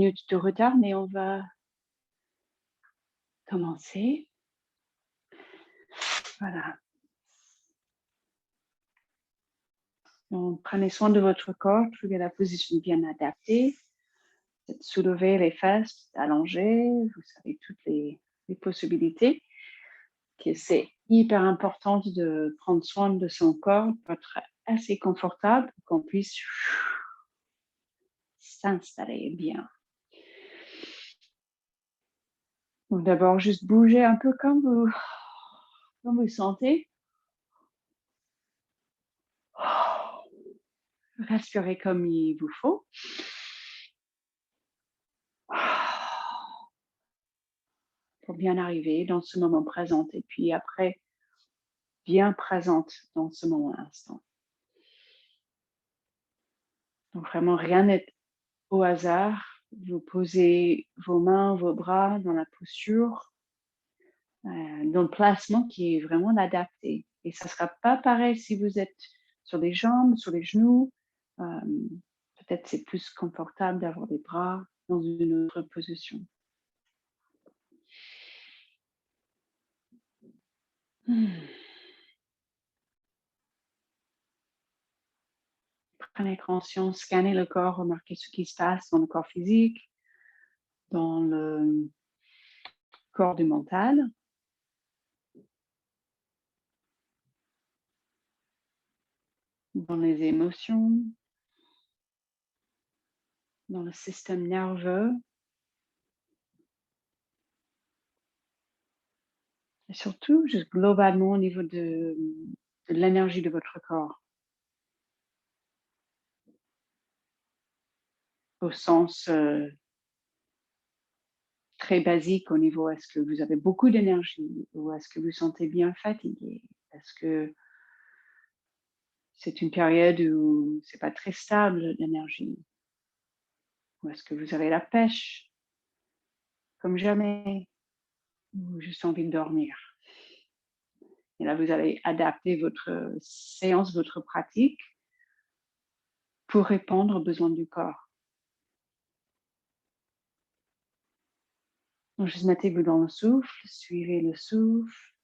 minutes de retard, mais on va commencer. Voilà. Donc, prenez soin de votre corps, trouvez la position bien adaptée. Soulevez les fesses, allonger, vous savez toutes les possibilités. Que c'est hyper important de prendre soin de son corps pour être assez confortable, pour qu'on puisse s'installer bien. Donc d'abord, juste bouger un peu comme vous sentez. Respirez comme il vous faut. Pour bien arriver dans ce moment présent et puis après, bien présente dans ce moment instant. Donc vraiment, rien n'est au hasard. Vous posez vos mains, vos bras dans la posture, dans le placement qui est vraiment adapté. Et ça ne sera pas pareil si vous êtes sur les jambes, sur les genoux. Peut-être c'est plus confortable d'avoir les bras dans une autre position. Prenez conscience, scannez le corps, remarquez ce qui se passe dans le corps physique, dans le corps du mental. Dans les émotions, dans le système nerveux et surtout juste globalement au niveau de l'énergie de votre corps. Au sens très basique au niveau est-ce que vous avez beaucoup d'énergie ou est-ce que vous sentez bien fatigué? Est-ce que c'est une période où c'est pas très stable l'énergie? Ou est-ce que vous avez la pêche comme jamais ou juste envie de dormir? Et là, vous allez adapter votre séance, votre pratique pour répondre aux besoins du corps. Donc, juste mettez-vous dans le souffle, suivez le souffle.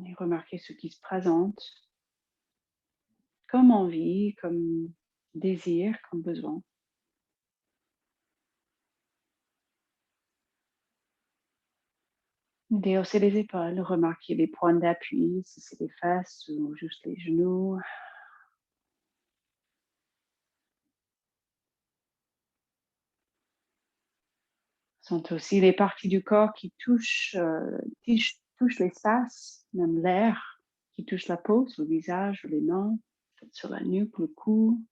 Et remarquez ce qui se présente comme envie, comme désir, comme besoin. Déhaussez les épaules, remarquez les points d'appui, si c'est les fesses ou juste les genoux. Sentez aussi les parties du corps qui touchent l'espace, même l'air, qui touche la peau, sur le visage, les mains, peut-être sur la nuque, le cou.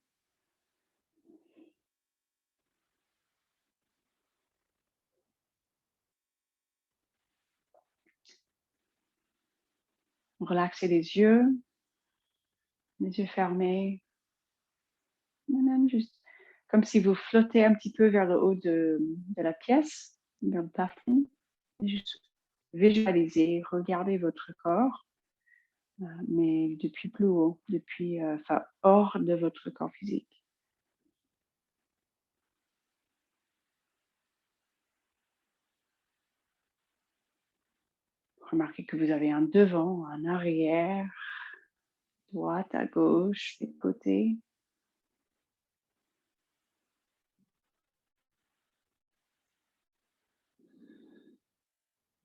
Relaxez les yeux fermés, et même juste comme si vous flottez un petit peu vers le haut de la pièce, vers le plafond. Et juste visualisez, regardez votre corps, mais depuis plus haut, hors de votre corps physique. Remarquez que vous avez un devant, un arrière, droite, à gauche, les côtés.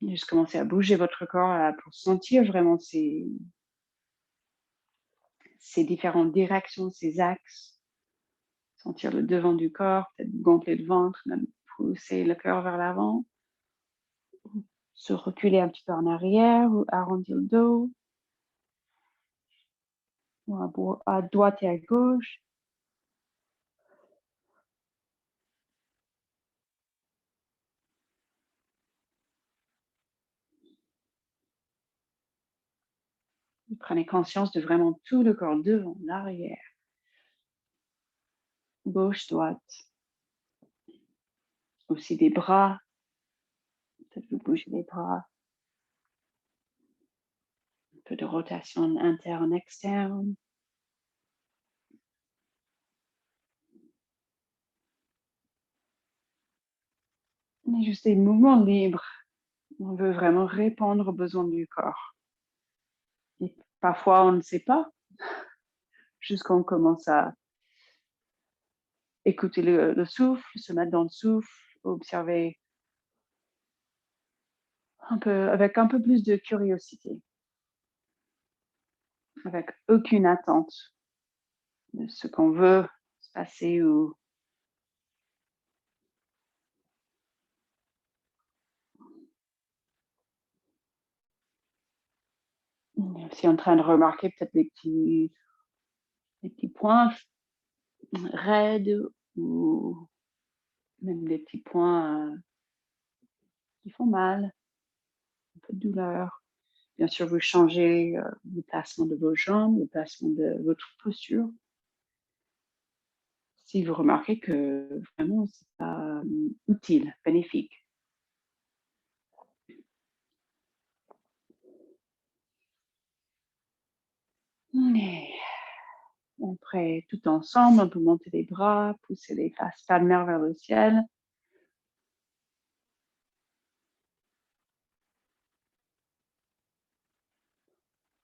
Et juste commencez à bouger votre corps pour sentir vraiment ces différentes directions, ces axes. Sentir le devant du corps, peut-être gonfler le ventre, même pousser le cœur vers l'avant. Se reculer un petit peu en arrière ou arrondir le dos. Ou à droite et à gauche. Prenez conscience de vraiment tout le corps, devant, l'arrière, gauche, droite. Aussi des bras, peut-être vous bougez les bras. Un peu de rotation interne, externe. Juste des mouvements libres. On veut vraiment répondre aux besoins du corps. Et parfois, on ne sait pas, jusqu'à on commence à écouter le souffle, se mettre dans le souffle, observer avec un peu plus de curiosité, avec aucune attente de ce qu'on veut se passer ou si en train de remarquer peut-être des petits points raides ou même des petits points qui font mal, un peu de douleur. Bien sûr, vous changez le placement de vos jambes, le placement de votre posture. Si vous remarquez que vraiment c'est pas utile, bénéfique. Et après, tout ensemble, on peut monter les bras, pousser les faces palmaires vers le ciel.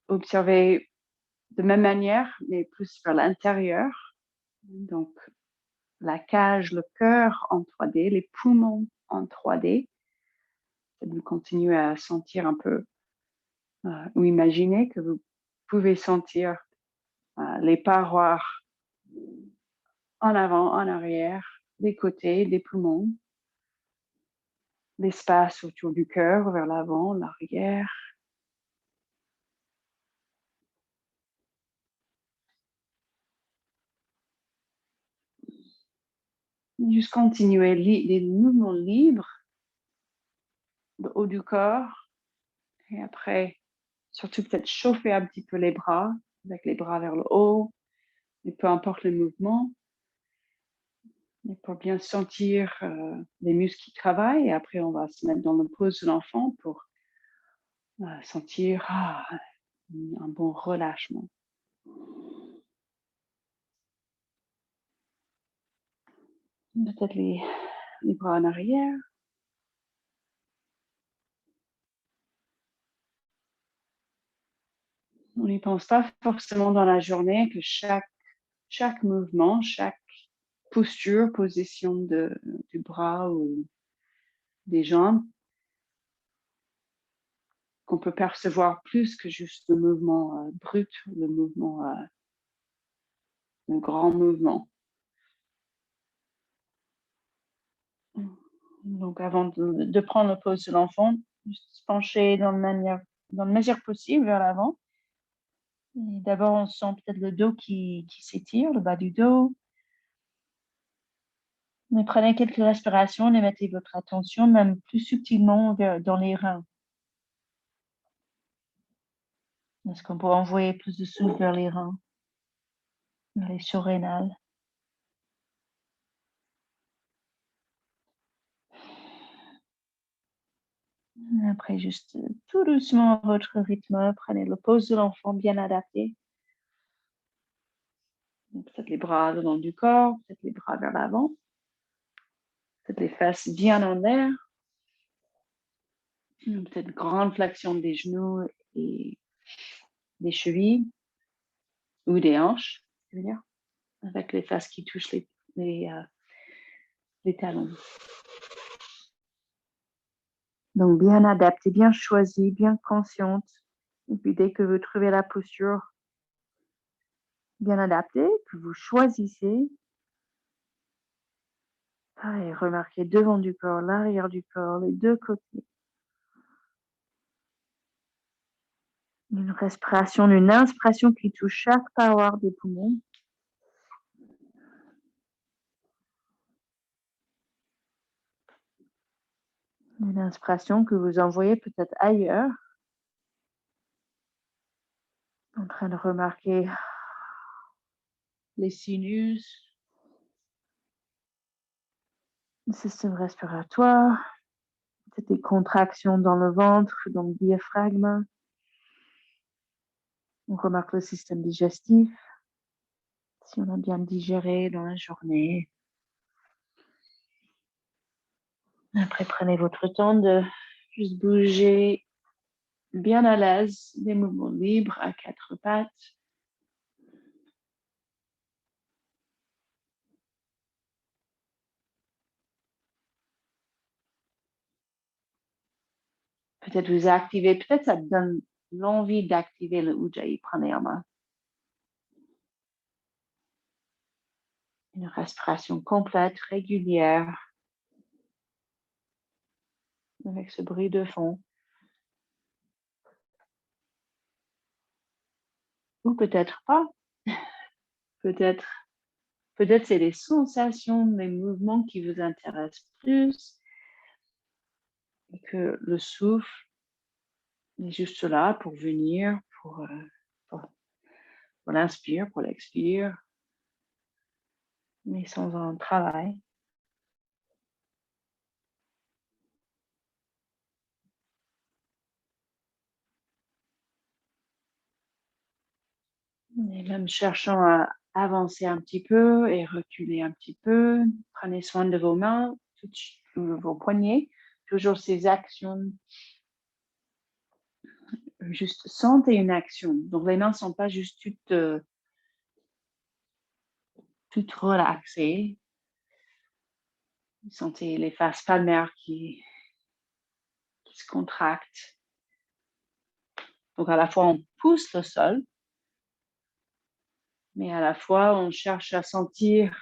Observez de même manière, mais plus vers l'intérieur. Donc, la cage, le cœur en 3D, les poumons en 3D. Vous continuez à sentir un peu ou imaginer que vous pouvez sentir les parois en avant, en arrière, des côtés, des poumons, l'espace autour du cœur, vers l'avant, l'arrière. Juste continuer les mouvements libres, le haut du corps, et après, surtout peut-être chauffer un petit peu les bras, avec les bras vers le haut, et peu importe le mouvement, et pour bien sentir les muscles qui travaillent, et après on va se mettre dans le pose de l'enfant pour sentir un bon relâchement. Peut-être les bras en arrière. On n'y pense pas forcément dans la journée que chaque mouvement, chaque posture, position du bras ou des jambes, qu'on peut percevoir plus que juste le mouvement brut, le grand mouvement. Donc avant de prendre le pose de l'enfant, juste se pencher dans la mesure possible vers l'avant. Et d'abord, on sent peut-être le dos qui s'étire, le bas du dos. Mais prenez quelques respirations et mettez votre attention même plus subtilement dans les reins. Est-ce qu'on peut envoyer plus de souffle vers les reins, vers les surrénales? Après, juste tout doucement à votre rythme, prenez le pose de l'enfant bien adapté. Peut-être les bras le long du corps, peut-être les bras vers l'avant, peut-être les fesses bien en l'air, peut-être grande flexion des genoux et des chevilles ou des hanches, je veux dire, avec les fesses qui touchent les talons. Donc, bien adapté, bien choisi, bien consciente. Et puis, dès que vous trouvez la posture bien adaptée, que vous choisissez, et remarquez devant du corps, l'arrière du corps, les deux côtés. Une respiration, une inspiration qui touche chaque paroi des poumons. Une inspiration que vous envoyez peut-être ailleurs. En train de remarquer les sinus, le système respiratoire, peut-être des contractions dans le ventre, dans le diaphragme. On remarque le système digestif, si on a bien digéré dans la journée. Après, prenez votre temps de juste bouger bien à l'aise, des mouvements libres à quatre pattes. Peut-être vous activez, peut-être ça donne l'envie d'activer le Ujjayi Pranayama. Une respiration complète, régulière, avec ce bruit de fond. Ou peut-être pas. Peut-être c'est les sensations, les mouvements qui vous intéressent plus et que le souffle est juste là pour venir, pour l'inspire, pour l'expire, mais sans un travail. Et même cherchant à avancer un petit peu et reculer un petit peu. Prenez soin de vos mains, vos poignets. Toujours ces actions. Juste sentez une action. Donc les mains ne sont pas juste toutes relaxées. Sentez les faces palmaires qui se contractent. Donc à la fois on pousse le sol, mais à la fois on cherche à sentir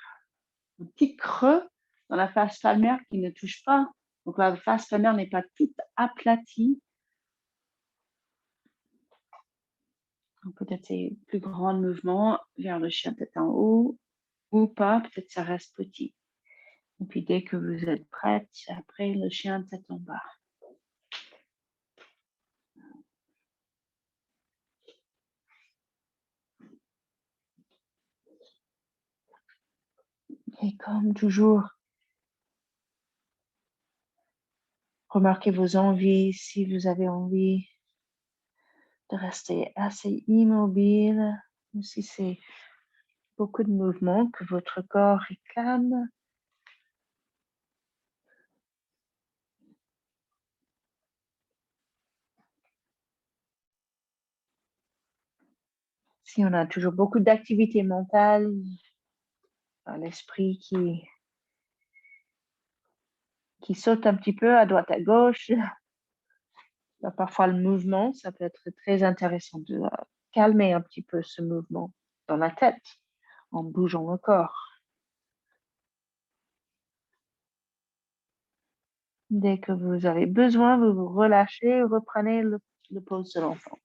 un petit creux dans la face palmaire qui ne touche pas. Donc la face palmaire n'est pas toute aplatie. Donc peut-être c'est plus grand mouvement vers le chien tête en haut ou pas, peut-être ça reste petit. Et puis dès que vous êtes prête, après le chien tête en bas. Et comme toujours, remarquez vos envies, si vous avez envie de rester assez immobile, ou si c'est beaucoup de mouvements que votre corps réclame. Si on a toujours beaucoup d'activités mentales, l'esprit qui saute un petit peu à droite à gauche, parfois le mouvement, ça peut être très intéressant de calmer un petit peu ce mouvement dans la tête en bougeant le corps. Dès que vous avez besoin, vous vous relâchez, reprenez le pose de l'enfant.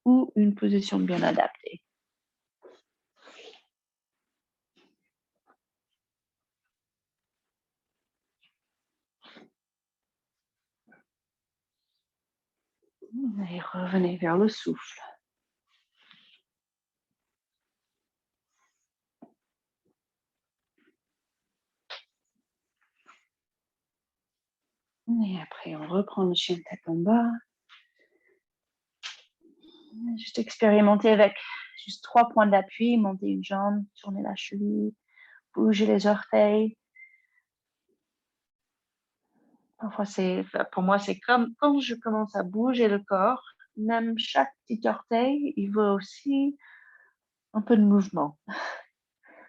Ou une position bien adaptée. Et revenez vers le souffle. Et après, on reprend le chien tête en bas. Juste expérimenter avec juste 3 points d'appui, monter une jambe, tourner la cheville, bouger les orteils. Parfois, pour moi, c'est comme quand je commence à bouger le corps, même chaque petit orteil, il veut aussi un peu de mouvement.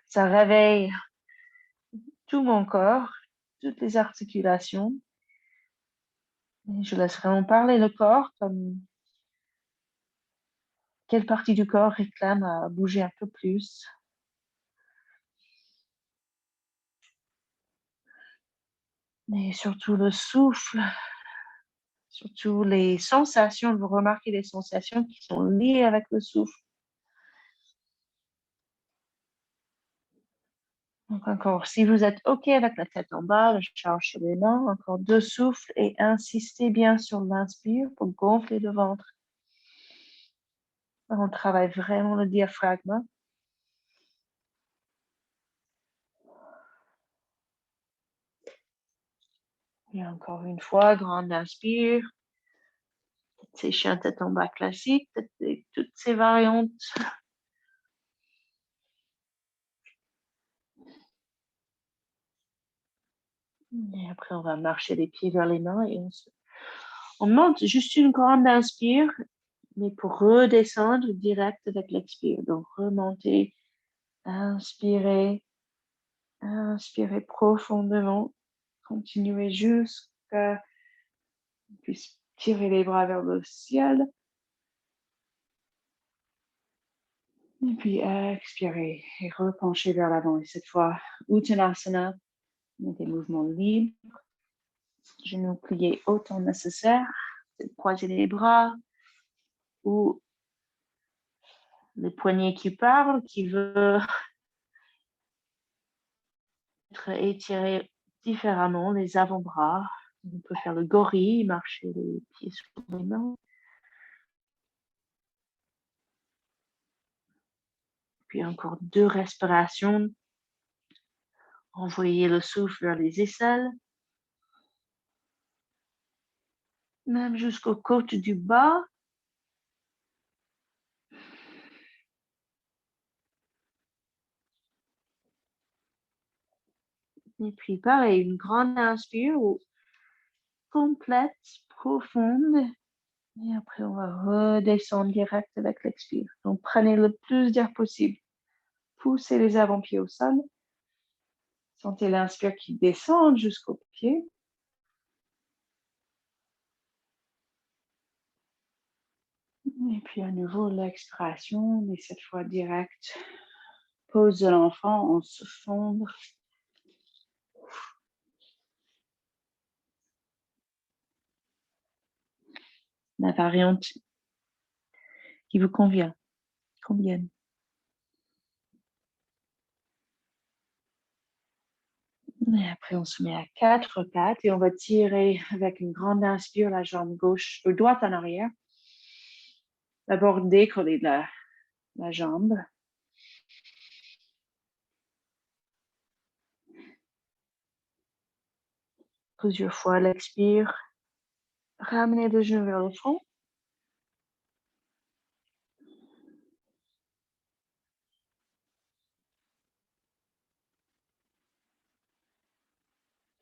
Ça réveille tout mon corps, toutes les articulations. Et je laisse vraiment parler le corps comme quelle partie du corps réclame à bouger un peu plus. Et surtout le souffle, surtout les sensations. Vous remarquez les sensations qui sont liées avec le souffle. Donc encore, si vous êtes OK avec la tête en bas, le charge sur les mains, encore 2 souffles et insistez bien sur l'inspire pour gonfler le ventre. On travaille vraiment le diaphragme. Et encore une fois, grande inspire. Ces chiens tête en bas classiques, toutes ces variantes. Et après, on va marcher les pieds vers les mains et on monte juste une grande inspire, mais pour redescendre direct avec l'expire. Donc, remonter, inspirer, inspirer profondément, continuer jusqu'à puisse tirer les bras vers le ciel. Et puis expirer et repencher vers l'avant. Et cette fois, Uttanasana, des mouvements libres, genoux pliés autant nécessaire, croiser les bras ou les poignets qui parlent, qui veulent être étirés différemment, les avant-bras. On peut faire le gorille, marcher les pieds sur les mains. Puis encore 2 respirations. Envoyer le souffle vers les aisselles. Même jusqu'aux côtes du bas. Et puis pareil, une grande inspire complète, profonde. Et après, on va redescendre direct avec l'expire. Donc, prenez le plus d'air possible. Poussez les avant-pieds au sol. Sentez l'inspire qui descend jusqu'aux pieds. Et puis à nouveau l'expiration, mais cette fois direct. Pose de l'enfant, on se fondre. La variante qui vous convienne. Et après, on se met à 4 pattes et on va tirer avec une grande inspire la jambe gauche ou droite en arrière. D'abord décoller de la jambe. Plusieurs fois l'expire. Ramenez le genou vers le front.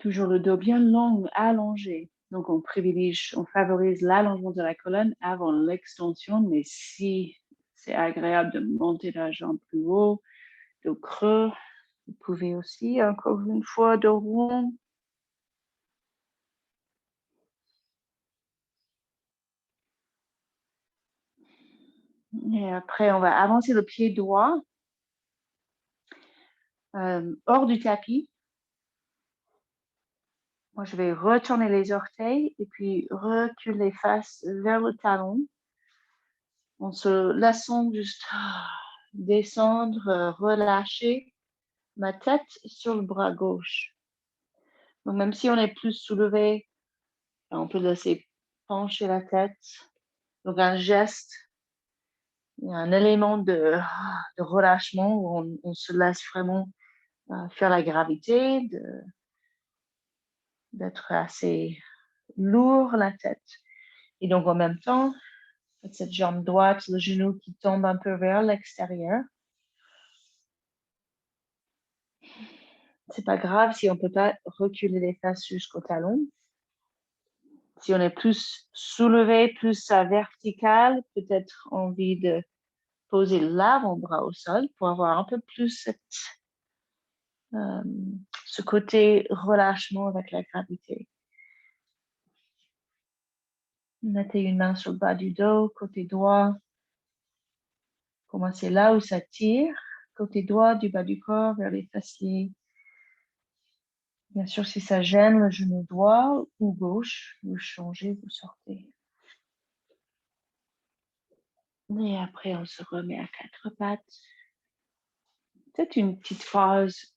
Toujours le dos bien long, allongé. Donc, on favorise l'allongement de la colonne avant l'extension, mais si c'est agréable de monter la jambe plus haut, dos creux, vous pouvez aussi, encore une fois, dos rond. Et après, on va avancer le pied droit hors du tapis. Moi, je vais retourner les orteils et puis reculer face vers le talon. En se laissant juste descendre, relâcher ma tête sur le bras gauche. Donc, même si on est plus soulevé, on peut laisser pencher la tête. Donc, un geste, un élément de relâchement où on se laisse vraiment faire la gravité, d'être assez lourd la tête. Et donc, en même temps, cette jambe droite, le genou qui tombe un peu vers l'extérieur. C'est pas grave si on peut pas reculer les fesses jusqu'au talon. Si on est plus soulevé, plus vertical, peut-être envie de poser l'avant-bras au sol pour avoir un peu plus ce côté relâchement avec la gravité. Mettez une main sur le bas du dos, côté droit. Commencez là où ça tire, côté droit du bas du corps vers les fessiers. Bien sûr, si ça gêne le genou droit ou gauche, vous changez, vous sortez. Et après, on se remet à 4 pattes. Peut-être une petite phrase,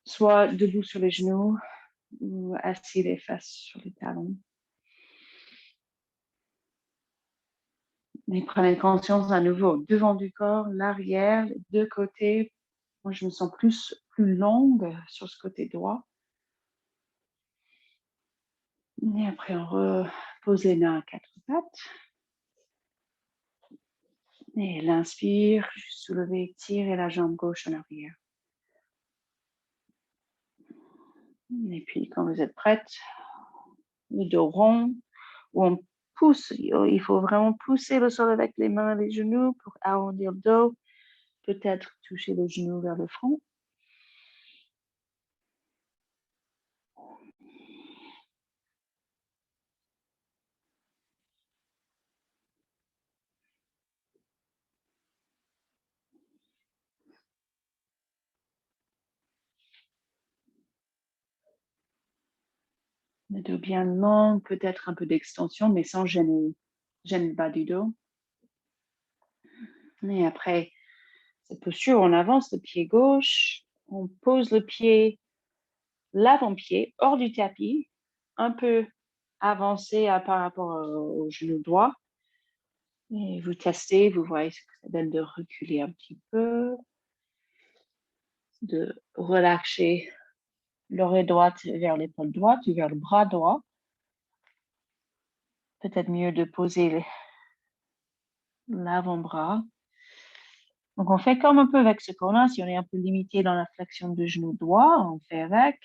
soit debout sur les genoux ou assis les fesses sur les talons. Et prenez conscience à nouveau, devant du corps, l'arrière, les deux côtés. Moi, je me sens plus longue sur ce côté droit. Et après, on repose les mains à 4 pattes. Et l'inspire, soulever, tirer la jambe gauche en arrière. Et puis, quand vous êtes prête, le dos rond, où on pousse. Il faut vraiment pousser le sol avec les mains et les genoux pour arrondir le dos. Peut-être toucher le genou vers le front. Le dos bien long, peut-être un peu d'extension, mais sans gêner le bas du dos. Et après cette posture, on avance le pied gauche, on pose le pied, l'avant-pied hors du tapis, un peu avancé par rapport au genou droit. Et vous testez, vous voyez ce que ça donne de reculer un petit peu, de relâcher l'oreille droite vers l'épaule droite ou vers le bras droit. Peut-être mieux de poser l'avant-bras. Donc, on fait comme un peu avec ce qu'on a. Si on est un peu limité dans la flexion du genou droit, on fait avec.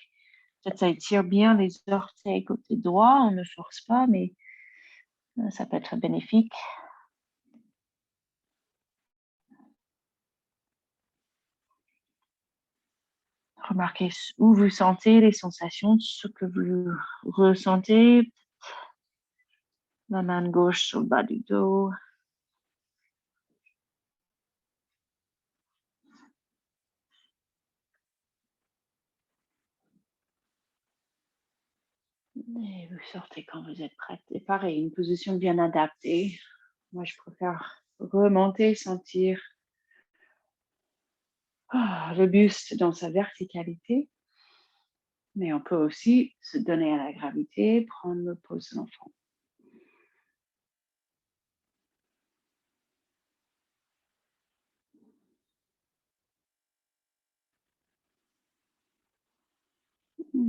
Peut-être ça étire bien les orteils côté droit. On ne force pas, mais ça peut être bénéfique. Remarquez où vous sentez les sensations, ce que vous ressentez. La main gauche sur le bas du dos. Et vous sortez quand vous êtes prête. Et pareil, une position bien adaptée. Moi, je préfère remonter, sentir le buste dans sa verticalité. Mais on peut aussi se donner à la gravité, prendre le pose de l'enfant.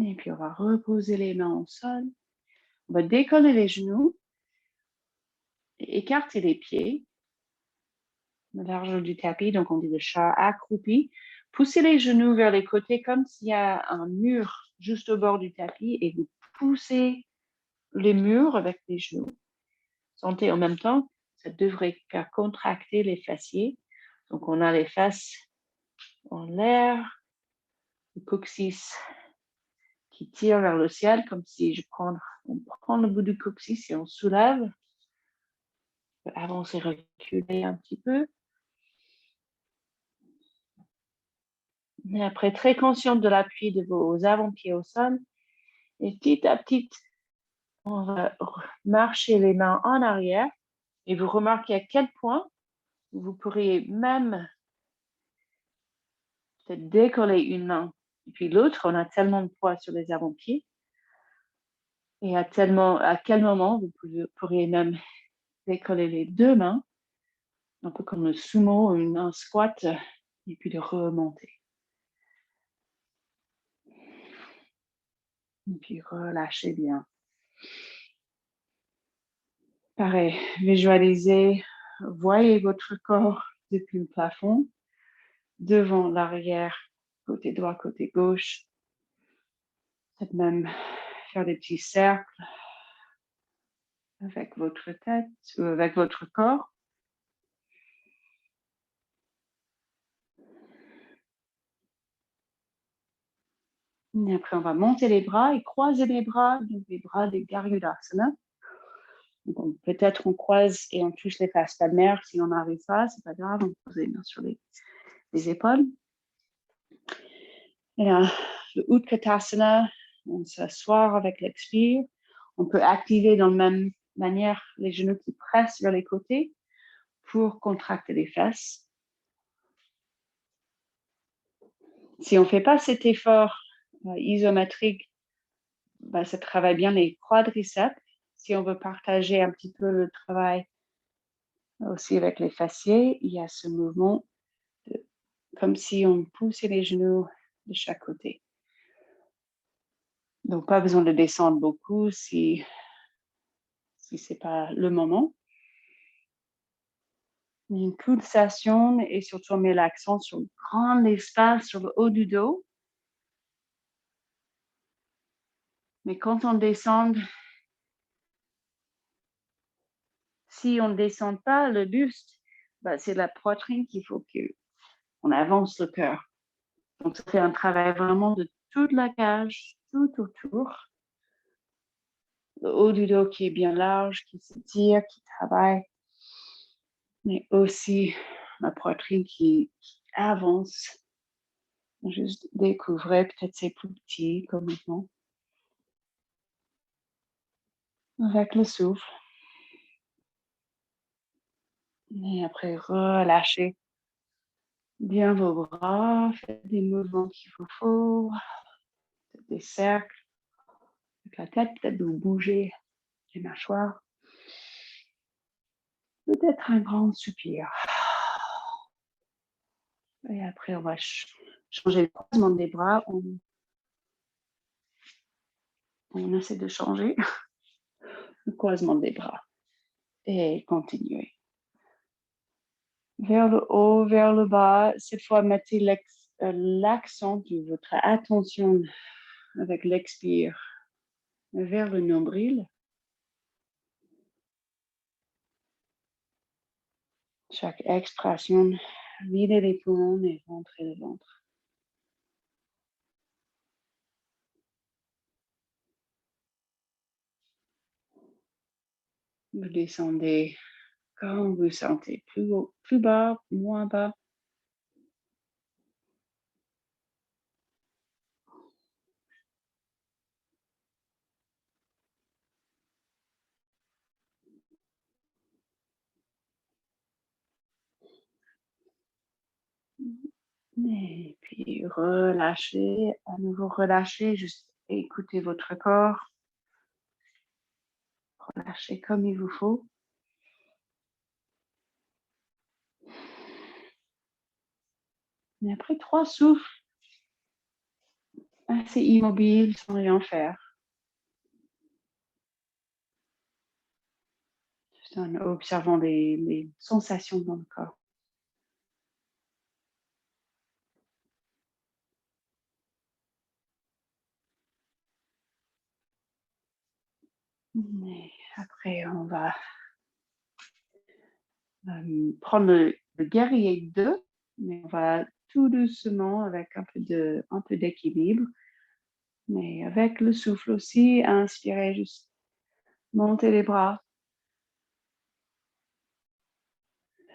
Et puis, on va reposer les mains au sol. On va décoller les genoux, écarter les pieds, le largeur du tapis, donc on dit le chat accroupi. Poussez les genoux vers les côtés comme s'il y a un mur juste au bord du tapis et vous poussez les murs avec les genoux. Sentez en même temps, ça devrait faire contracter les fessiers. Donc, on a les fesses en l'air, le coccyx qui tire vers le ciel, comme si on prend le bout du coccyx et on soulève. On peut avancer, reculer un petit peu. Et après, très consciente de l'appui de vos avant-pieds au sol. Et petit à petit, on va marcher les mains en arrière. Et vous remarquez à quel point vous pourriez même peut-être décoller une main. Et puis l'autre, on a tellement de poids sur les avant-pieds. Et à quel moment vous pourriez même décoller les deux mains, un peu comme le sumo, un squat, et puis de remonter. Et puis relâchez bien. Pareil, visualisez, voyez votre corps depuis le plafond, devant, l'arrière, côté droit, côté gauche. Peut-être même faire des petits cercles avec votre tête ou avec votre corps. Et après, on va monter les bras et croiser les bras, donc les bras des Garudasana. Donc, peut-être on croise et on touche les fesses palmaires. Si on n'arrive pas, c'est pas grave, on pose les mains sur les épaules. Et là, le Utkatasana, on s'assoit avec l'expire. On peut activer dans la même manière les genoux qui pressent vers les côtés pour contracter les fesses. Si on ne fait pas cet effort isométrique, ça travaille bien les quadriceps. Si on veut partager un petit peu le travail aussi avec les fessiers, il y a ce mouvement comme si on poussait les genoux de chaque côté. Donc, pas besoin de descendre beaucoup si ce n'est pas le moment. Une pulsation et surtout on met l'accent sur le grand espace sur le haut du dos. Mais quand on descend, si on ne descend pas le buste, c'est la poitrine qu'il faut qu'on avance le cœur. Donc, c'est un travail vraiment de toute la cage, tout autour. Le haut du dos qui est bien large, qui s'étire, qui travaille. Mais aussi la poitrine qui avance. Juste découvrez, peut-être c'est plus petit comme maintenant. Avec le souffle. Et après, relâchez bien vos bras. Faites des mouvements qu'il vous faut. Des cercles. Avec la tête, peut-être vous bougez les mâchoires. Peut-être un grand soupir. Et après, on va changer le croisement des bras. On essaie de changer le croisement des bras. Et continuez. Vers le haut, vers le bas. Cette fois, mettez l'accent de votre attention avec l'expire vers le nombril. Chaque expiration, videz les poumons et rentrez le ventre. Vous descendez quand vous sentez, plus haut, plus bas, moins bas. Et puis relâchez, à nouveau relâchez, juste écoutez votre corps. Relâchez comme il vous faut. Et après 3 souffles, assez immobile, sans rien faire. Juste en observant les sensations dans le corps. Et après, on va prendre le guerrier 2, mais on va tout doucement avec un peu d'équilibre. Mais avec le souffle aussi, inspirez, juste montez les bras.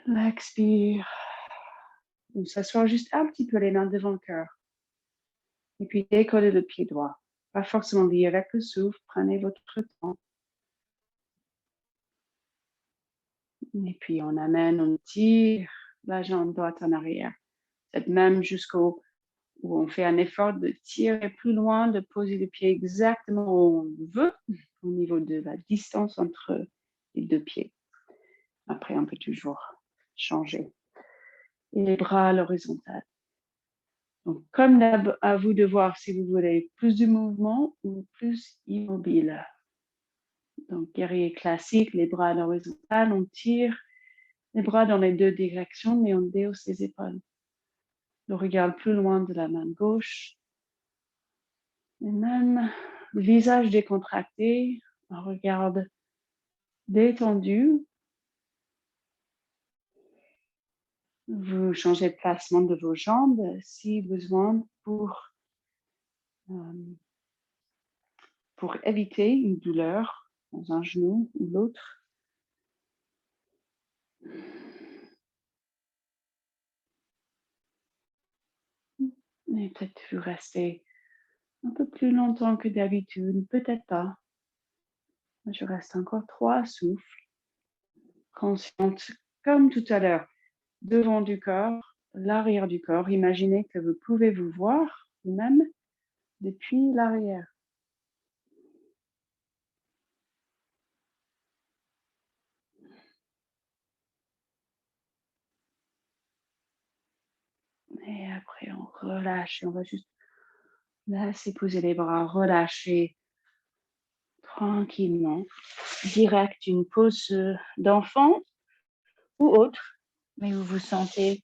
L'expire. On s'assoit juste un petit peu les mains devant le cœur. Et puis décollez le pied droit. Pas forcément lié avec le souffle, prenez votre temps. Et puis on amène, on tire la jambe droite en arrière. Peut-être même jusqu'au où on fait un effort de tirer plus loin, de poser le pied exactement où on veut, au niveau de la distance entre les deux pieds. Après, on peut toujours changer. Et les bras à l'horizontale. Donc, comme à vous de voir si vous voulez plus de mouvement ou plus immobile. Donc, guerrier classique, les bras à l'horizontale, on tire les bras dans les deux directions, mais on déhausse les épaules. On regarde plus loin de la main gauche. Et même le visage décontracté, on regarde détendu. Vous changez de placement de vos jambes si besoin pour éviter une douleur dans un genou ou l'autre. Et peut-être vous restez un peu plus longtemps que d'habitude, peut-être pas. Je reste encore 3 souffles. Consciente comme tout à l'heure, devant du corps, l'arrière du corps. Imaginez que vous pouvez vous voir vous-même depuis l'arrière. Et après, on relâche. On va juste laisser poser les bras, relâcher tranquillement. Direct, une pause d'enfant ou autre, mais vous vous sentez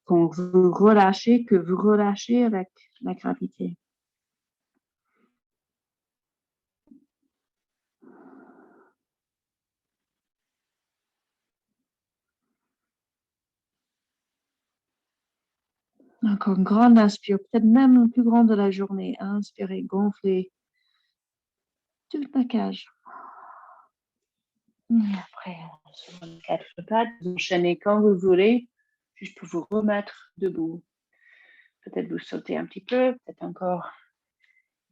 quand vous relâchez, que vous relâchez avec la gravité. Encore une grande inspire, peut-être même le plus grand de la journée. Inspirez, gonflez toute la cage. Et après, sur les quatre pattes, vous enchaînez quand vous voulez, juste pour vous remettre debout. Peut-être vous sautez un petit peu, peut-être encore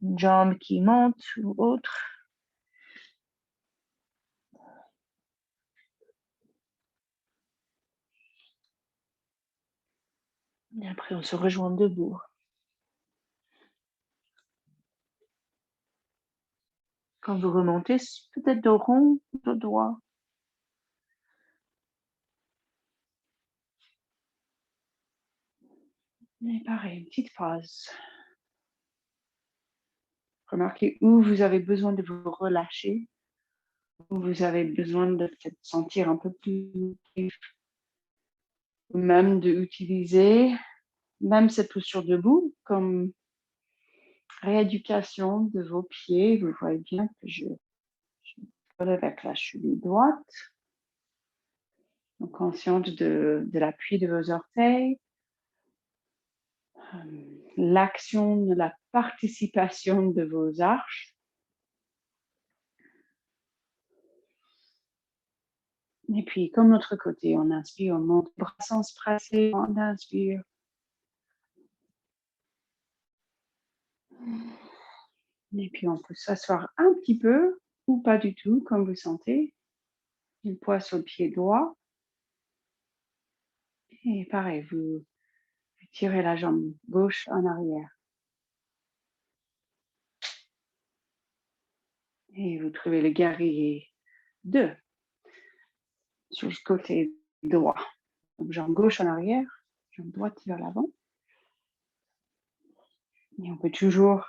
une jambe qui monte ou autre. Et après, on se rejoint debout. Quand vous remontez, peut-être dos rond, dos droit. Et pareil, une petite phrase. Remarquez où vous avez besoin de vous relâcher, où vous avez besoin de peut-être sentir un peu plus, ou même d'utiliser même cette posture debout comme rééducation de vos pieds. Vous voyez bien que je relève avec la cheville droite, donc consciente de l'appui de vos orteils, l'action de la participation de vos arches. Et puis, comme l'autre côté, on inspire, on monte les bras sans se presser, on inspire. Et puis, on peut s'asseoir un petit peu ou pas du tout, comme vous sentez. Une poids sur le pied droit. Et pareil, vous tirez la jambe gauche en arrière. Et vous trouvez le guerrier 2 sur le côté droit. Donc, jambe gauche en arrière, jambe droite vers l'avant. Et on peut toujours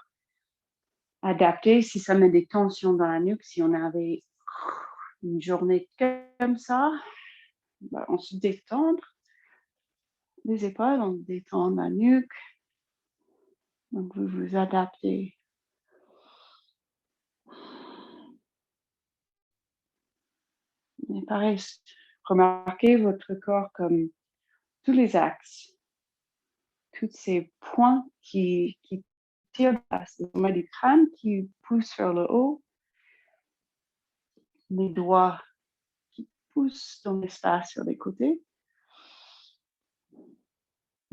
adapter si ça met des tensions dans la nuque. Si on avait une journée comme ça, on se détend les épaules, on détend la nuque. Donc, vous vous adaptez. Et pareil, remarquez votre corps comme tous les axes, tous ces points qui tirent le sommet du crâne, qui poussent vers le haut, les doigts qui poussent dans l'espace sur les côtés,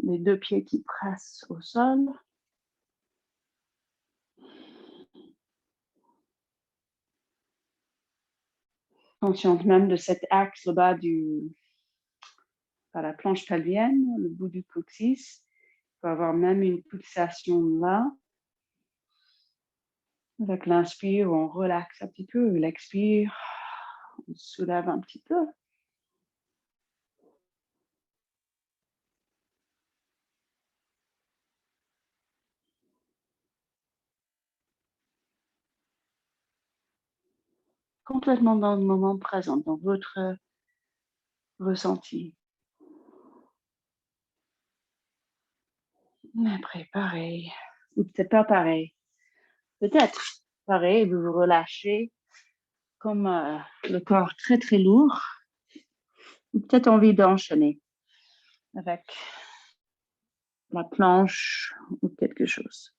les deux pieds qui pressent au sol. Consciente même de cet axe au bas par la planche pelvienne, le bout du coccyx. Il peut y avoir même une pulsation là. Avec l'inspire, on relaxe un petit peu. L'expire, on soulève un petit peu. Complètement dans le moment présent, dans votre ressenti. Mais après, pareil. Ou peut-être pas pareil. Peut-être pareil, vous vous relâchez comme le corps très très lourd. Ou peut-être envie d'enchaîner avec la planche ou quelque chose.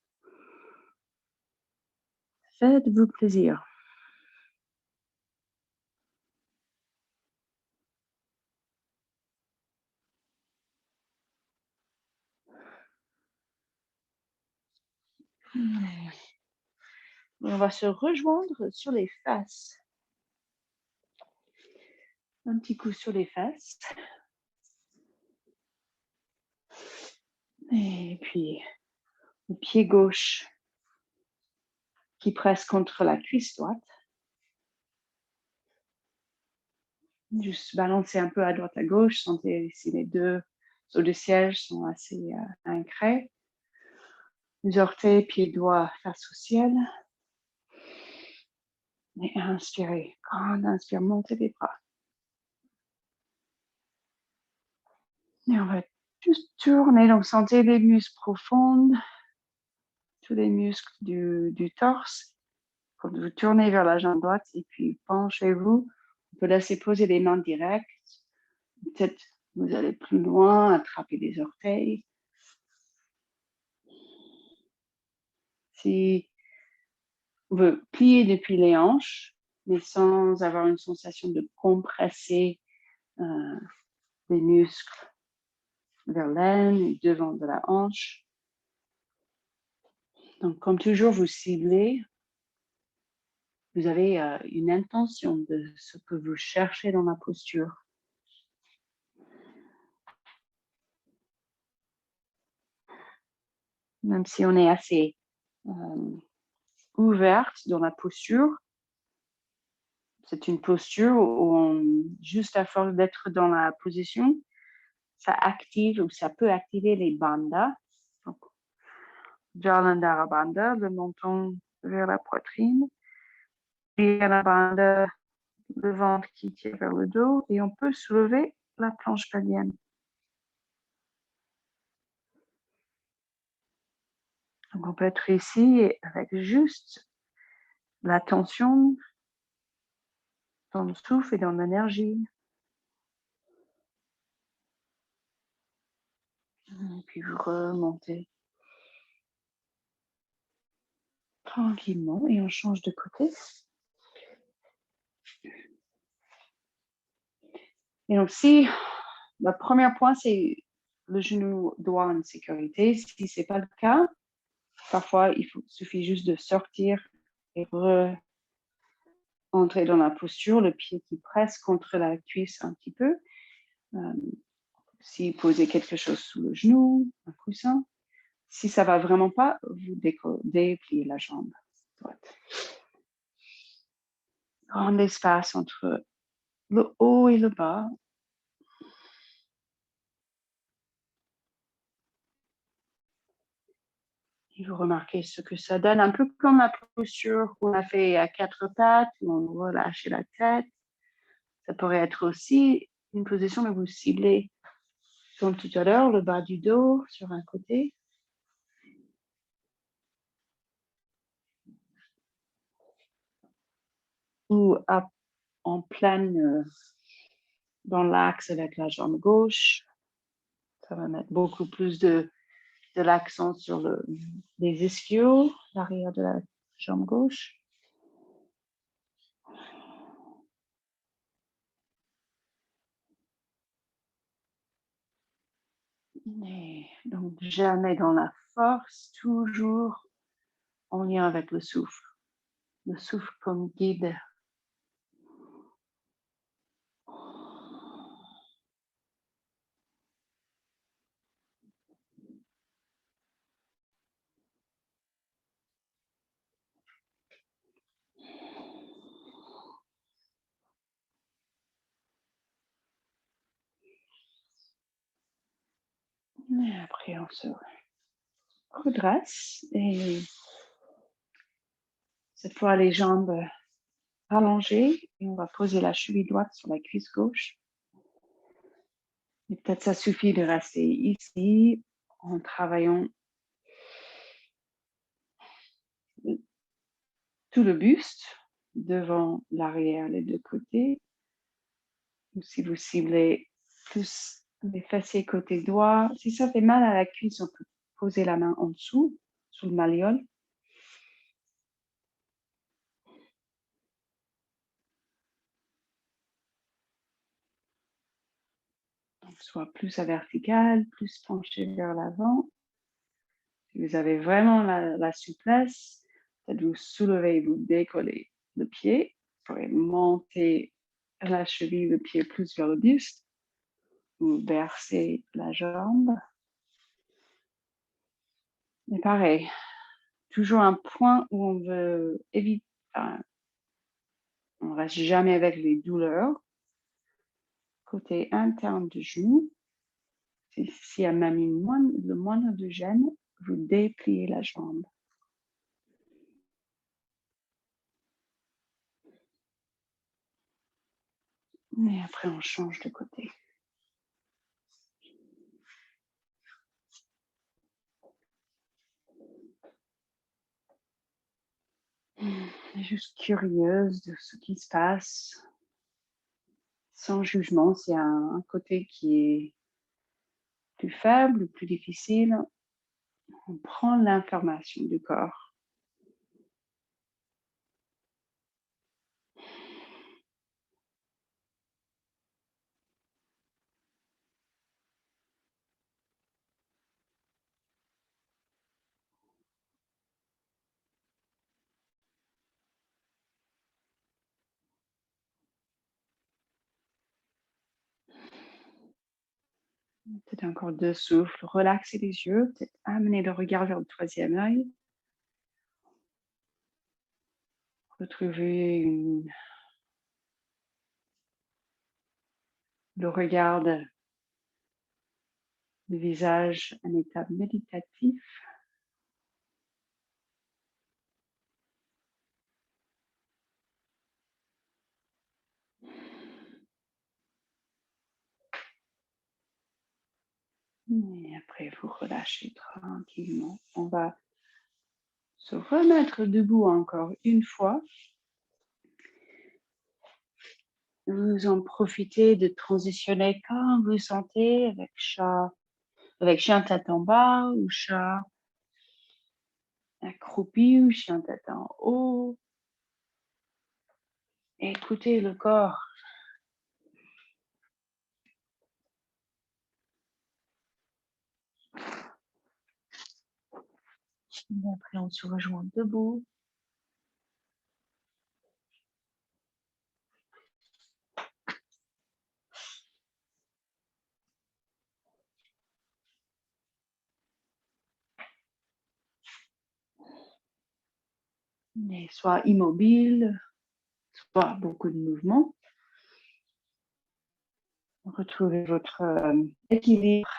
Faites-vous plaisir. On va se rejoindre sur les fesses. Un petit coup sur les fesses. Et puis, le pied gauche qui presse contre la cuisse droite. Juste balancer un peu à droite à gauche. Sentez si les deux os de siège sont assez increts. Les orteils, pieds, doigts face au ciel. Et inspirez. Grande inspire, montez les bras. Et on va juste tourner. Donc, sentez les muscles profonds. Tous les muscles du torse. Quand vous tournez vers la jambe droite et puis penchez-vous. On peut laisser poser les mains directes. Peut-être vous allez plus loin, attraper les orteils. Si on veut plier depuis les hanches, mais sans avoir une sensation de compresser les muscles vers l'aine et devant de la hanche. Donc, comme toujours, vous ciblez. Vous avez une intention de ce que vous cherchez dans la posture. Même si on est assez ouverte dans la posture, c'est une posture où juste à force d'être dans la position, ça active ou ça peut activer les bandhas. Donc, Jalandhara Bandha, le menton vers la poitrine, et à la bandha, le ventre qui tire vers le dos, et on peut soulever la planche pelvienne. Donc, on peut être ici avec juste l'attention dans le souffle et dans l'énergie. Et puis vous remontez tranquillement et on change de côté. Et donc, si le premier point, c'est le genou droit en sécurité, si ce n'est pas le cas, parfois, il suffit juste de sortir et entrer dans la posture, le pied qui presse contre la cuisse un petit peu. Si vous posez quelque chose sous le genou, un coussin, si ça ne va vraiment pas, vous dépliez la jambe droite. Grand espace entre le haut et le bas. Et vous remarquez ce que ça donne, un peu comme la posture qu'on a fait à quatre pattes, où on relâche la tête. Ça pourrait être aussi une position où vous ciblez, comme tout à l'heure, le bas du dos sur un côté. Ou en pleine dans l'axe avec la jambe gauche. Ça va mettre beaucoup plus de l'accent sur les ischios, l'arrière de la jambe gauche. Et donc, jamais dans la force, toujours en lien avec le souffle. Le souffle comme guide. Et après, on se redresse et cette fois, les jambes allongées et on va poser la cheville droite sur la cuisse gauche. Et peut-être ça suffit de rester ici en travaillant tout le buste, devant, l'arrière, les deux côtés. Ou si vous ciblez plus les fessiers côté droit, si ça fait mal à la cuisse, on peut poser la main en dessous, sous le malléole. Donc, soit plus à vertical, plus penché vers l'avant. Si vous avez vraiment la souplesse, peut-être vous soulevez, vous décollez le pied. Vous pourrez monter la cheville, le pied plus vers le buste. Vous versez la jambe. Et pareil, toujours un point où on veut éviter, on ne reste jamais avec les douleurs. Côté interne du genou, s'il y a même le moindre de gêne, vous dépliez la jambe. Et après, on change de côté. Je suis juste curieuse de ce qui se passe, sans jugement. S'il y a un côté qui est plus faible, plus difficile, on prend l'information du corps Peut-être encore 2 souffles. Relaxez les yeux. Peut-être amener le regard vers le troisième œil. Retrouvez le regard, le visage, un état méditatif. Et après, vous relâchez tranquillement. On va se remettre debout encore une fois. Vous en profitez de transitionner quand vous sentez avec chien tête en bas ou chat accroupi ou chien tête en haut. Écoutez le corps. Et après, on se rejoint debout. Et soit immobile, soit beaucoup de mouvement. Retrouvez votre équilibre,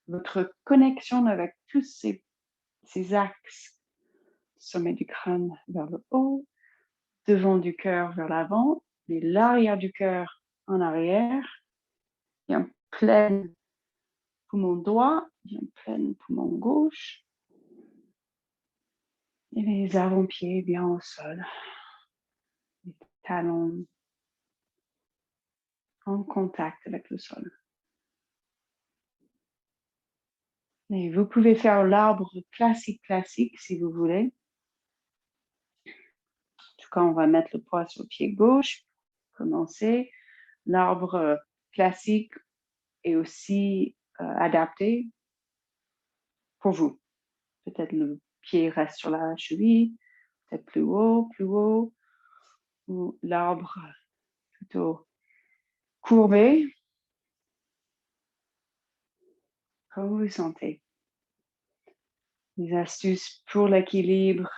votre connexion avec tous ces axes. Sommet du crâne vers le haut, devant du cœur vers l'avant, et l'arrière du cœur en arrière, et en plein poumon droit, et en plein poumon gauche, et les avant-pieds bien au sol, les talons en contact avec le sol. Et vous pouvez faire l'arbre classique si vous voulez. En tout cas, on va mettre le poids sur le pied gauche. Commencer. L'arbre classique est aussi adapté pour vous. Peut-être le pied reste sur la cheville, peut-être plus haut, ou l'arbre plutôt courbé, comme vous sentez. Les astuces pour l'équilibre,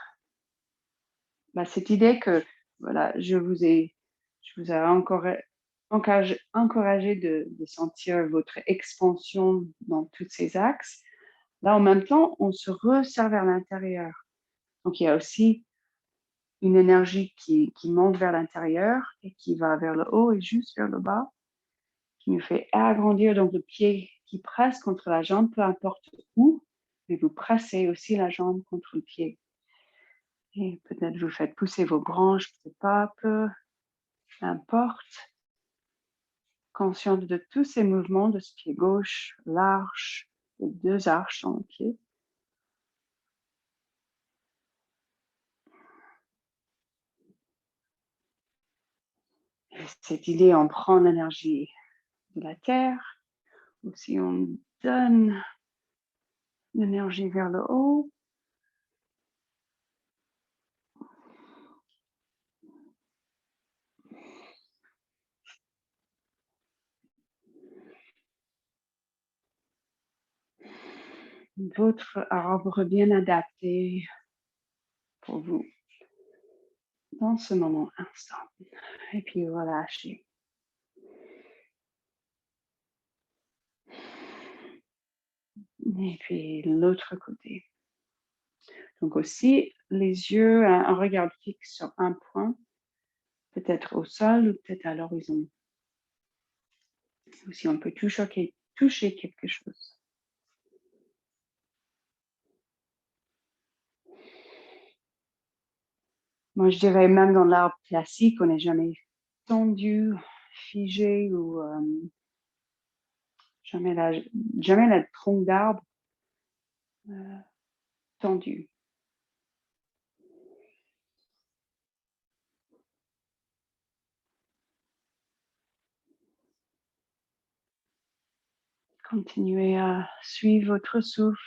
cette idée que voilà, je vous ai encore encouragé de sentir votre expansion dans tous ces axes. Là, en même temps, on se resserre vers l'intérieur. Donc, il y a aussi une énergie qui monte vers l'intérieur et qui va vers le haut et juste vers le bas, qui nous fait agrandir donc le pied qui presse contre la jambe, peu importe où, mais vous pressez aussi la jambe contre le pied. Et peut-être vous faites pousser vos branches, peut-être pas peu importe. Consciente de tous ces mouvements de ce pied gauche, l'arche, les deux arches dans le pied. Et cette idée, on prend l'énergie de la terre, ou si on donne l'énergie vers le haut. Votre arbre bien adapté pour vous dans ce moment instant. Et puis relâchez. Et puis l'autre côté. Donc aussi, les yeux, un regard fixe sur un point, peut-être au sol ou peut-être à l'horizon. Ou si on peut toucher quelque chose. Moi, je dirais même dans l'arbre classique, on n'est jamais tendu, figé ou jamais la tronc d'arbre tendu. Continuez à suivre votre souffle.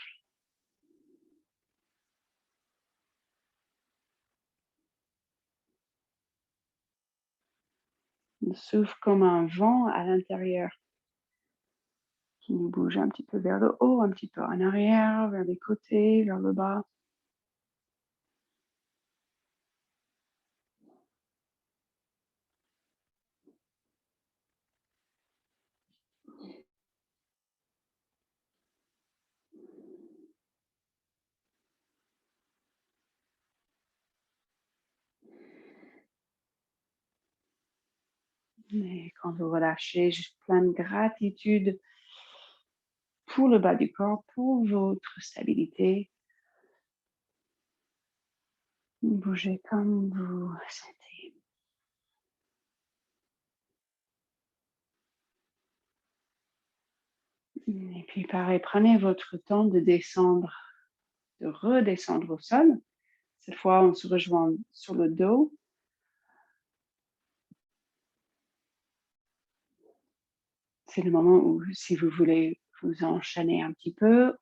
Le souffle comme un vent à l'intérieur. Vous bougez un petit peu vers le haut, un petit peu en arrière, vers les côtés, vers le bas. Et quand vous relâchez, juste plein de gratitude pour le bas du corps, pour votre stabilité. Bougez comme vous sentez. Et puis pareil, prenez votre temps de descendre, de redescendre au sol. Cette fois, on se rejoint sur le dos. C'est le moment où, si vous voulez vous enchaîner un petit peu,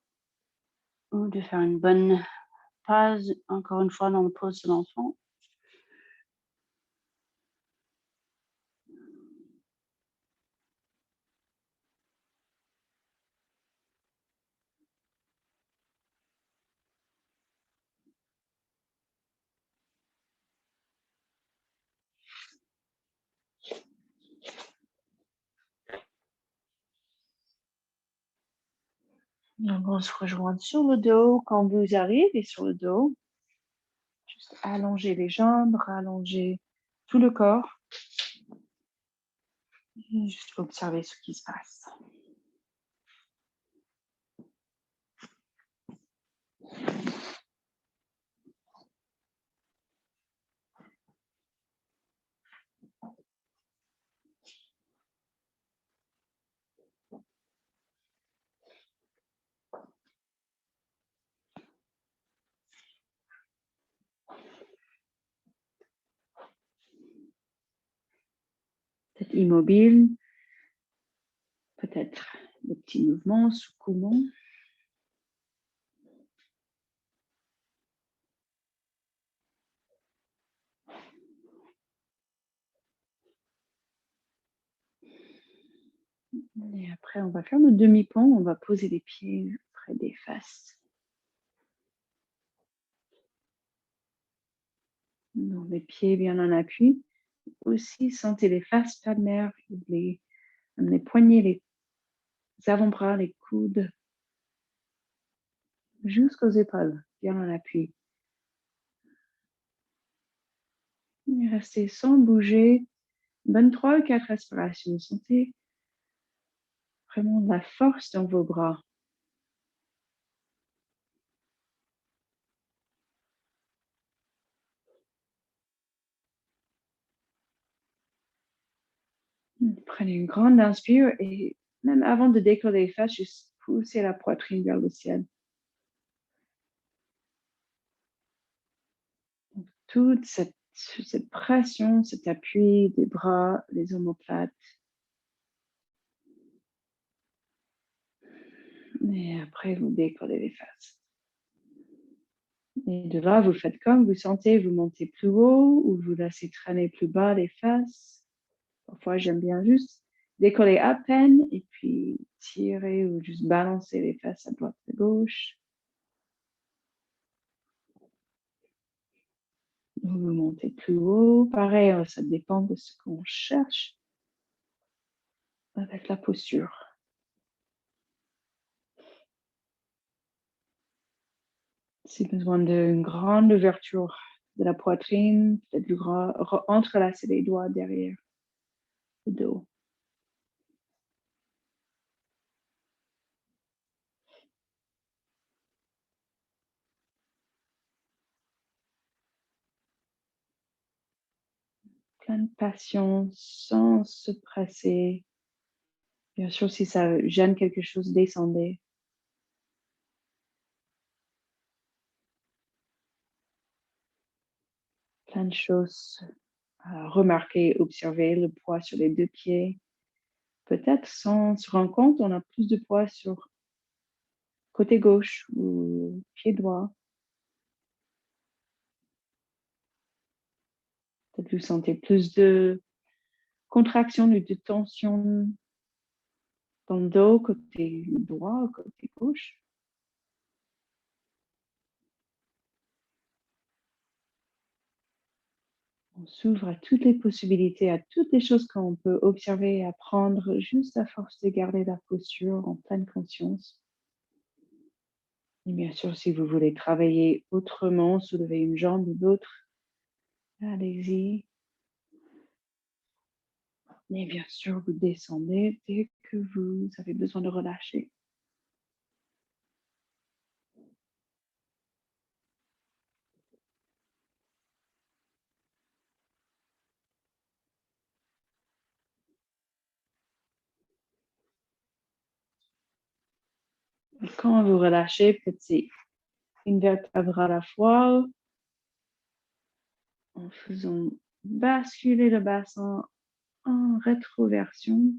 ou de faire une bonne pause, encore une fois, dans le pose de l'enfant. Donc, on se rejoint sur le dos. Quand vous arrivez sur le dos, juste allongez les jambes, rallongez tout le corps. Et juste observer ce qui se passe. Peut-être immobile, peut-être des petits mouvements sous coulant. Et après, on va faire le demi-pont. On va poser les pieds près des fesses. Donc, les pieds bien en appui. Aussi, sentez les fesses palmaires, les poignets, les avant-bras, les coudes, jusqu'aux épaules, bien en appui. Et restez sans bouger. Bonne 3 ou 4 respirations. Sentez vraiment de la force dans vos bras. Prenez une grande inspire et même avant de décoller les fesses, juste poussez la poitrine vers le ciel. Toute cette pression, cet appui des bras, les omoplates. Et après, vous décollez les fesses. Et de là, vous faites comme vous sentez, vous montez plus haut ou vous laissez traîner plus bas les fesses. Parfois, j'aime bien juste décoller à peine et puis tirer ou juste balancer les fesses à droite et à gauche. Vous montez plus haut. Pareil, ça dépend de ce qu'on cherche avec la posture. Si besoin d'une grande ouverture de la poitrine, peut-être entrelacer les doigts derrière le dos. Plein de patience, sans se presser. Bien sûr, si ça gêne quelque chose, descendez. Plein de choses à remarquer, observer le poids sur les deux pieds. Peut-être sans se rendre compte, on a plus de poids sur côté gauche ou pied droit. Peut-être vous sentez plus de contraction ou de tension dans le dos, côté droit, côté gauche. On s'ouvre à toutes les possibilités, à toutes les choses qu'on peut observer et apprendre juste à force de garder la posture en pleine conscience. Et bien sûr, si vous voulez travailler autrement, soulever une jambe ou l'autre, allez-y. Et bien sûr, vous descendez dès que vous avez besoin de relâcher. Et quand vous relâchez, peut-être c'est une vertèbre à la fois, en faisant basculer le bassin en rétroversion.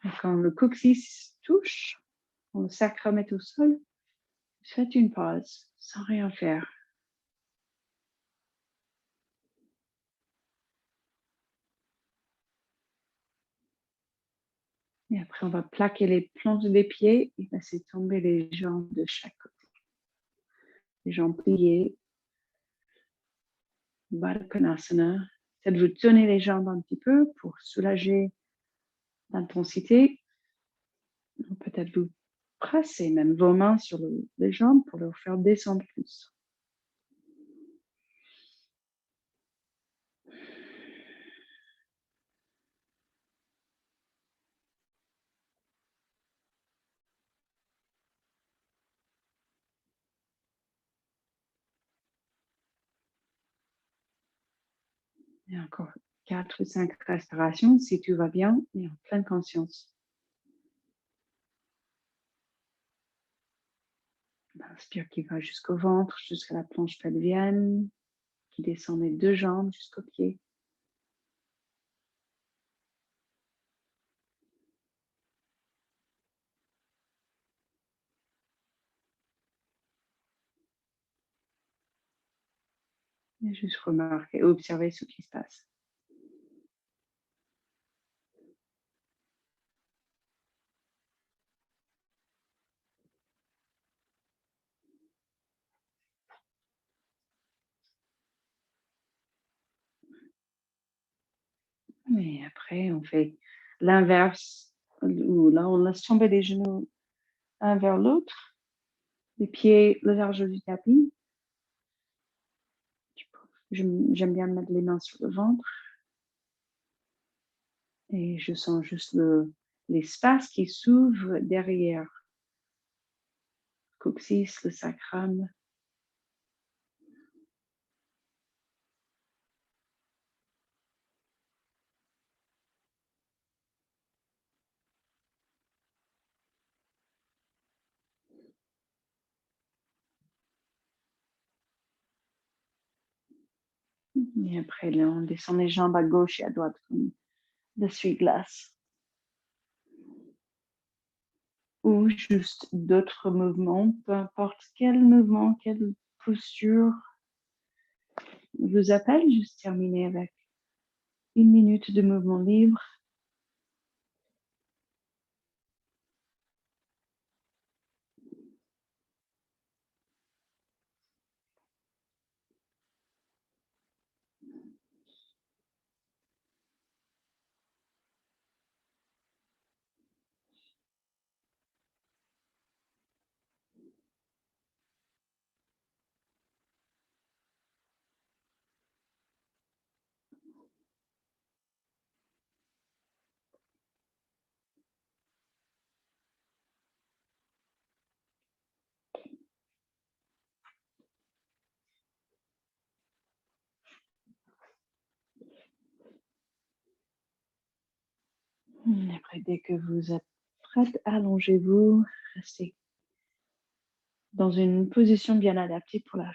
Et quand le coccyx touche, quand le sacrum est au sol, faites une pause sans rien faire. Et après, on va plaquer les plantes des pieds et laisser tomber les jambes de chaque côté. Les jambes pliées. Baddha Konasana. Peut-être vous tenez les jambes un petit peu pour soulager l'intensité. Peut-être vous pressez même vos mains sur les jambes pour leur faire descendre plus. Et encore 4 ou 5 respirations si tout va bien et en pleine conscience. Inspire qui va jusqu'au ventre, jusqu'à la planche pelvienne, qui descend les 2 jambes jusqu'aux pieds. Et juste remarquer, observer ce qui se passe. Et après, on fait l'inverse, où là, on laisse tomber les genoux un vers l'autre, les pieds le large du tapis. J'aime bien mettre les mains sur le ventre et je sens juste l'espace qui s'ouvre derrière le coccyx, le sacrum. Et après, là, on descend les jambes à gauche et à droite comme l'essuie-glace. Ou juste d'autres mouvements, peu importe quel mouvement, quelle posture vous appelle, juste terminer avec 1 minute de mouvement libre. Après, dès que vous êtes prête, allongez-vous, restez dans une position bien adaptée pour la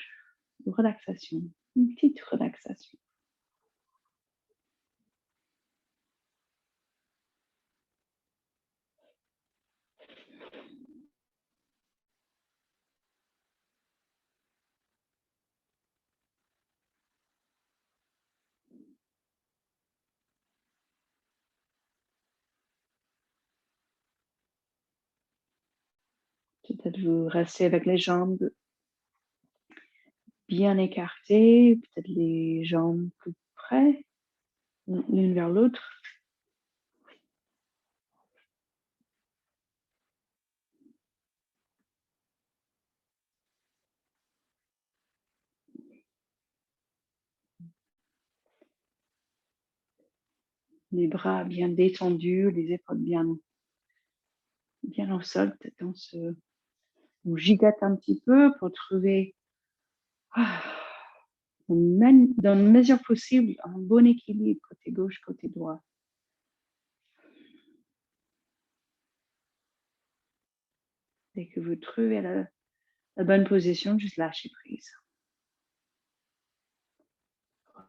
relaxation, une petite relaxation. Peut-être vous restez avec les jambes bien écartées, peut-être les jambes plus près l'une vers l'autre. Les bras bien détendus, les épaules bien au sol. Peut-être on gigote un petit peu pour trouver dans une mesure possible un bon équilibre côté gauche, côté droit. Dès que vous trouvez la bonne position, juste lâchez prise.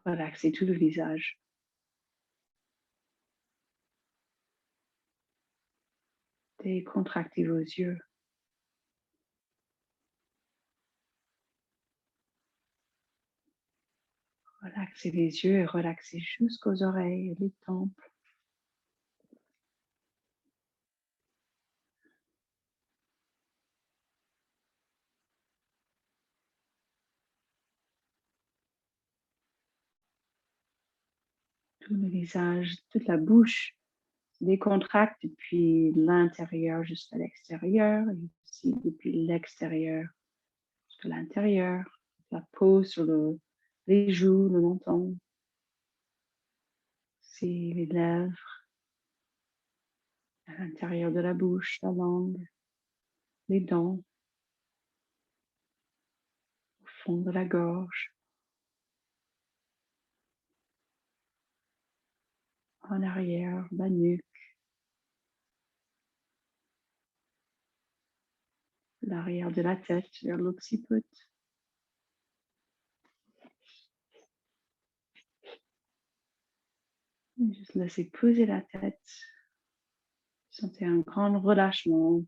Relaxez tout le visage. Décontractez vos yeux. Relaxez les yeux et relaxez jusqu'aux oreilles et les tempes. Tout le visage, toute la bouche se décontracte depuis l'intérieur jusqu'à l'extérieur et aussi depuis l'extérieur jusqu'à l'intérieur. La peau sur les joues, le menton, aussi les lèvres, à l'intérieur de la bouche, la langue, les dents, au fond de la gorge, en arrière, la nuque, l'arrière de la tête vers l'occiput. Et juste laisser poser la tête. Sentez un grand relâchement.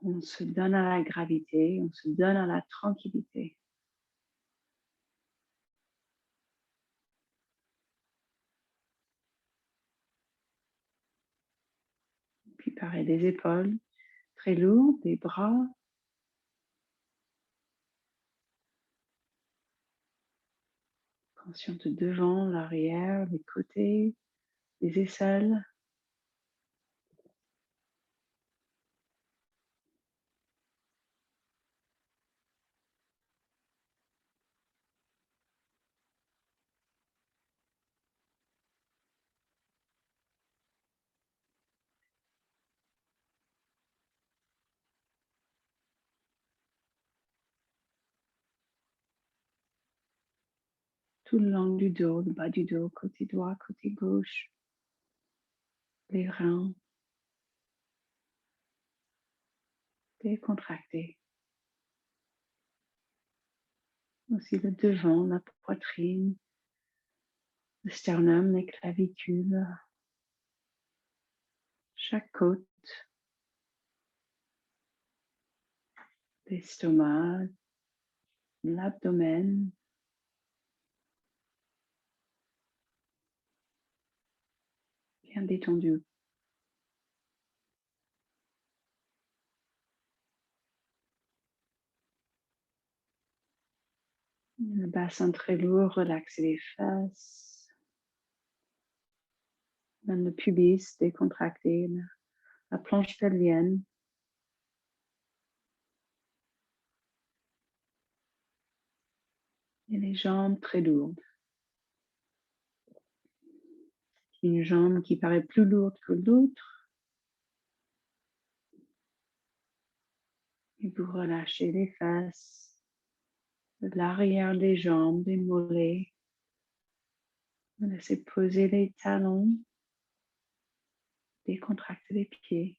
On se donne à la gravité, on se donne à la tranquillité. Puis pareil, des épaules très lourdes, des bras. Consciente devant, l'arrière, les côtés, les aisselles. Tout le long du dos, le bas du dos, côté droit, côté gauche, les reins décontractés. Aussi le devant, la poitrine, le sternum, les clavicules, chaque côte, l'estomac, l'abdomen, bien détendu. Le bassin très lourd, relaxez les fesses. Même le pubis décontracté, la planche pelvienne. Et les jambes très lourdes. Une jambe qui paraît plus lourde que l'autre. Et vous relâchez les fesses, l'arrière des jambes, des mollets. Vous laissez poser les talons, décontracter les pieds.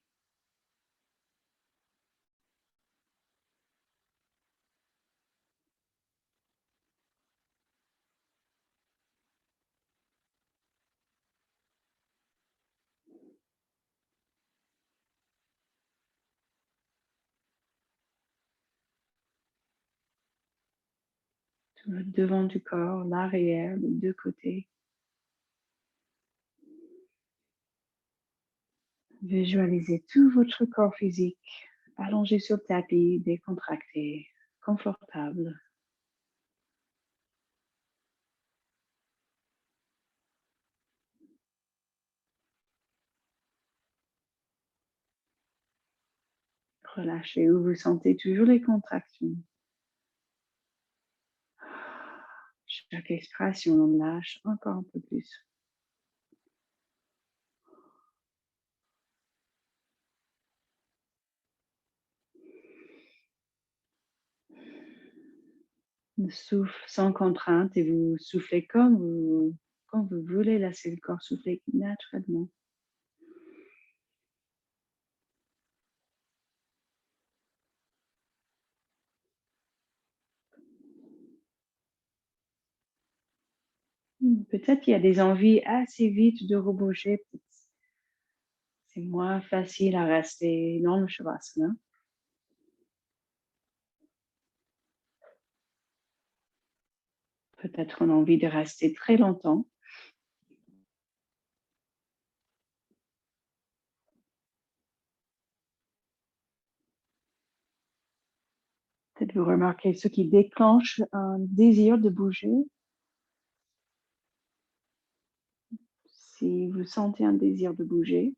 Tout le devant du corps, l'arrière, les deux côtés. Visualisez tout votre corps physique allongé sur le tapis, décontracté, confortable. Relâchez où vous sentez toujours les contractions. Chaque expiration, on lâche encore un peu plus. Le souffle sans contrainte et vous soufflez quand vous voulez. Laissez le corps souffler naturellement. Peut-être qu'il y a des envies assez vite de rebouger. C'est moins facile à rester dans le Shavasana. Peut-être une envie de rester très longtemps. Peut-être vous remarquez ce qui déclenche un désir de bouger. Si vous sentez un désir de bouger,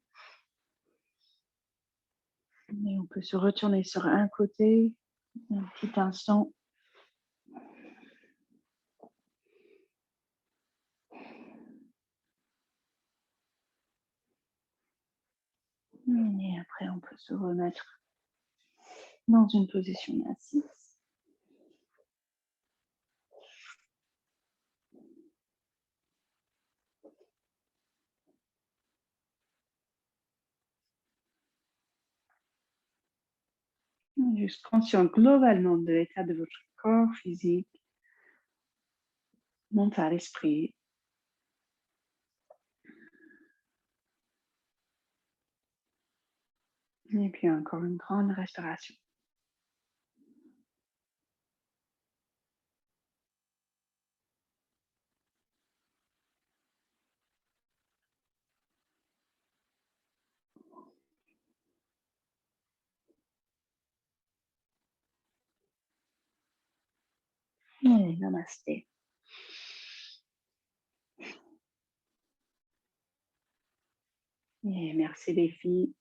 et on peut se retourner sur un côté un petit instant. Et après, on peut se remettre dans une position assise. Juste conscient globalement de l'état de votre corps physique, mental, esprit. Et puis encore une grande respiration. Et namasté. Et merci les filles.